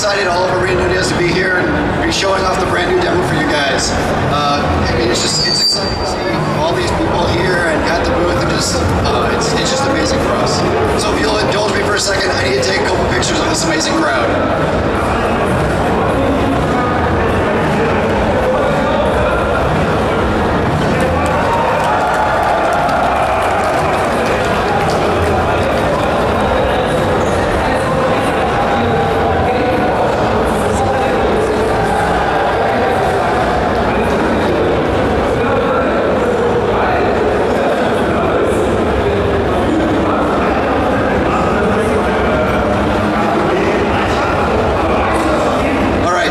excited all of Arenanet is to be here and be showing off the brand new demo for you guys. I mean, it's exciting to see all these people here and at the booth, and it's just amazing for us. So if you'll indulge me for a second, I need to take a couple pictures of this amazing crowd.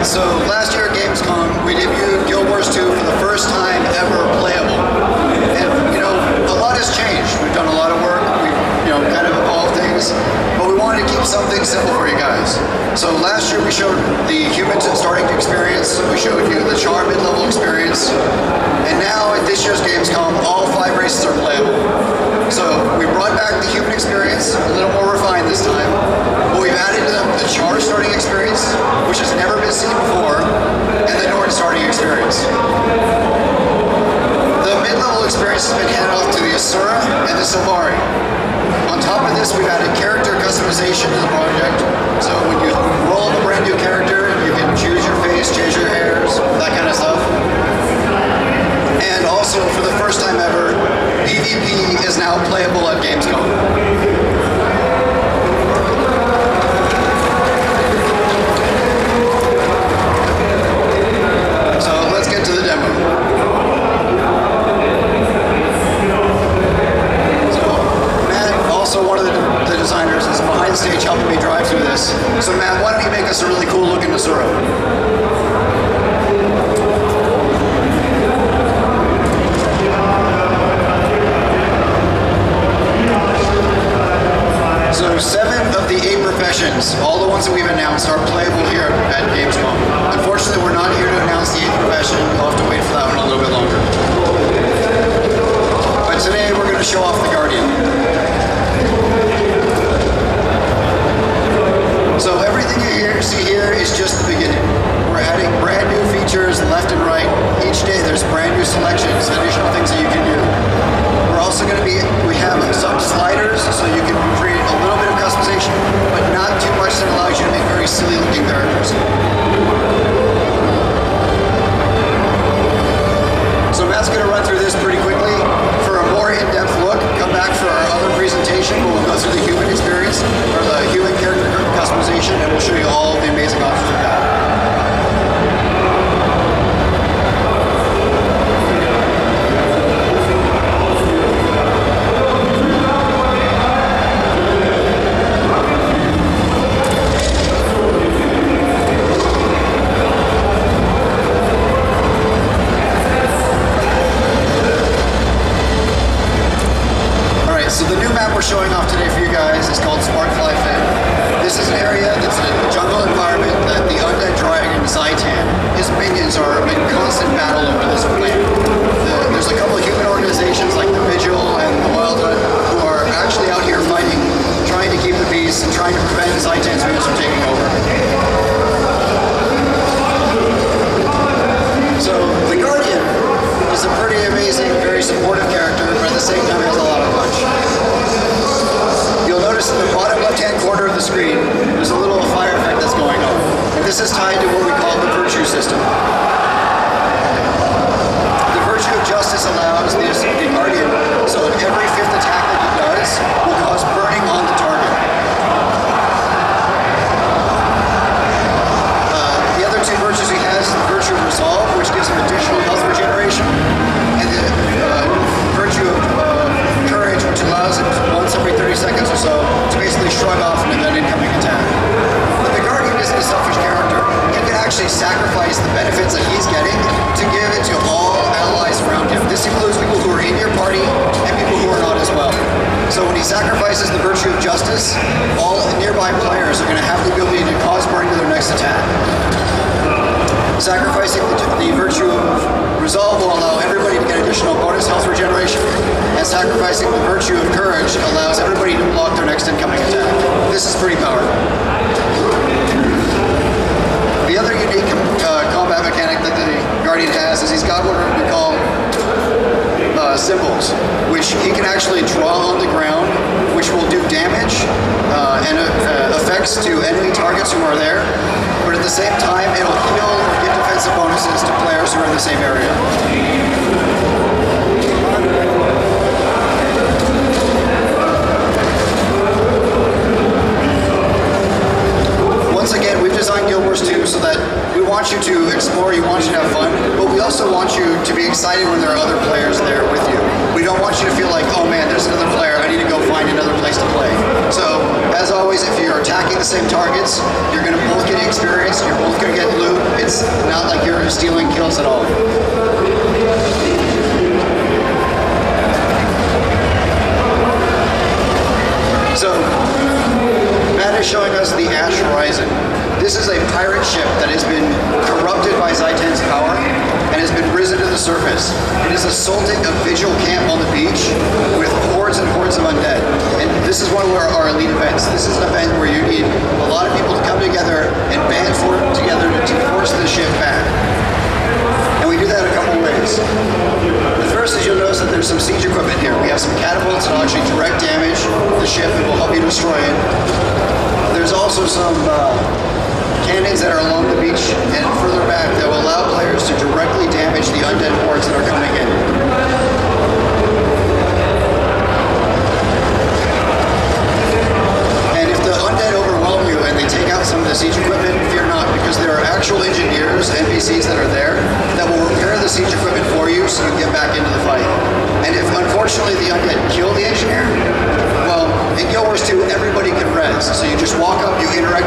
So last year at Gamescom, we debuted Guild Wars 2 for the first time ever playable. And, you know, a lot has changed. We've done a lot of work, we've, you know, kind of evolved things, but we wanted to keep something simple for you guys. So last year we showed the human starting experience, we showed you the char mid-level experience, and now at this year's Gamescom, all 5 races are playable. So we brought back the human experience, a little more refined this time, but we've added to them the char starting experience, which has never been seen before, and the Nord starting experience. The mid-level experience has been handed off to the Asura and the Safari. On top of this, we've added character customization to the project, so when you roll up a brand new character, you can choose your face, change your hairs, that kind of stuff. And also, for the first time ever, PvP is now playable at Gamescom. Stage helping me drive through this. So Matt, why don't you make us a really cool looking Asura? So 7 of the 8 professions, all the ones that we've announced, are playable here at Gamescom. Unfortunately, we're not here to announce the 8th profession. You'll have to wait for that one a little bit longer. But today we're going to show off the Guardian. So everything you see here is just the beginning. We're adding brand new features left and right. Each day there's brand new selections, additional things that you can do. We're also going to we have some sliders so you can create a little bit of customization, but not too much that allows you to make very silly looking characters. So Matt's going to run through this pretty quickly. For a more in-depth look, come back for our other presentation where we'll go through the human experience, or the human character customization, and we'll show you all the amazing options we've got. So the new map we're showing off today for you guys is called Sparkfly Fen. This is an area that's a jungle environment that the undead dragon Zaitan, his minions, are in constant battle over this planet. There's a couple of human organizations like the Vigil and the Wild Hunt who are actually out here fighting, trying to keep the peace and trying to prevent Zaitan's minions from taking over. So the Guardian is a pretty amazing, very supportive character, but at the same time has a lot of punch. You'll notice in the bottom left-hand corner of the screen, there's a little fire effect that's going on. And this is tied to what we call the virtue system. The virtue of justice allows the Guardian, so every 5th attack that he does will cause burning on the target. The other 2 virtues he has is the virtue of resolve, which gives him additional health regeneration, and the virtue of courage, which allows him once every 30 seconds or so to basically shrug off an incoming attack. But the Guardian isn't a selfish character. He can actually sacrifice the benefits that he's getting to give it to all allies around him. This includes people who are in your party and people who are not as well. So when he sacrifices the virtue of justice, all nearby players are going to have the ability to cause burning to their next attack. Sacrificing the virtue of resolve will allow everybody to get additional bonus health regeneration, and sacrificing the virtue of courage allows everybody to block their next incoming attack. This is pretty powerful. actually draw on the ground, which will do damage and effects to enemy targets who are there. But at the same time, it'll heal or give defensive bonuses to players who are in the same area. Once again, we've designed Guild Wars 2 so that we want you to explore, you want you to have fun, but we also want you to be excited when there are other players there with you. We don't want you to feel like, oh man, there's another player, I need to go find another place to play. So, as always, if you're attacking the same targets, you're going to both get experience, you're both going to get loot. It's not like you're stealing kills at all. So, Matt is showing us the Ash Horizon. This is a pirate ship that has been corrupted by Zaitan's power and has been risen to the surface. It is assaulting a vigil camp on the beach with hordes and hordes of undead. And this is one of our elite events. This is an event where you need a lot of people to come together and band together to force the ship back. And we do that a couple ways. The first is you'll notice that there's some siege equipment here. We have some catapults that will actually direct damage the ship and will help you destroy it. There's also some cannons that are along the beach and further back that will allow players to directly damage the undead hordes that are coming in. And if the undead overwhelm you and they take out some of the siege equipment, fear not, because there are actual engineers, NPCs that are there that will repair the siege equipment for you so you get back into the fight. And if unfortunately the undead kill the engineer, well, in Guild Wars 2, everybody can res. So you just walk up, you interact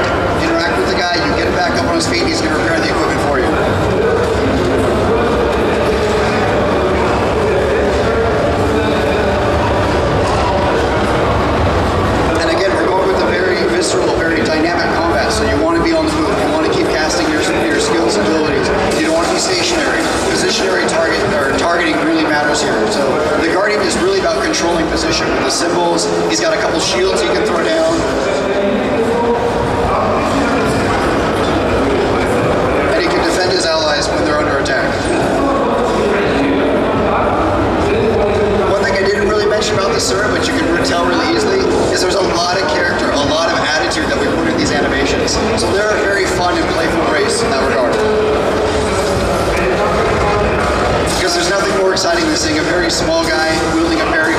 with the guy, you get him back up on his feet, he's going to repair the equipment for you. And again, we're going with a very visceral, very dynamic combat, so you want to be on the move. You want to keep casting your skills and abilities. You don't want to be stationary. Positionary targeting really matters here. So the Guardian is really about controlling position with the symbols. He's got a couple shields he can throw down. And he can defend his allies when they're under attack. One thing I didn't really mention about the Asura, but you can tell really easily, is there's a lot of character, a lot of attitude that we put in these animations. So they're a very fun and playful race in that regard. Because there's nothing more exciting than seeing a very small guy wielding a very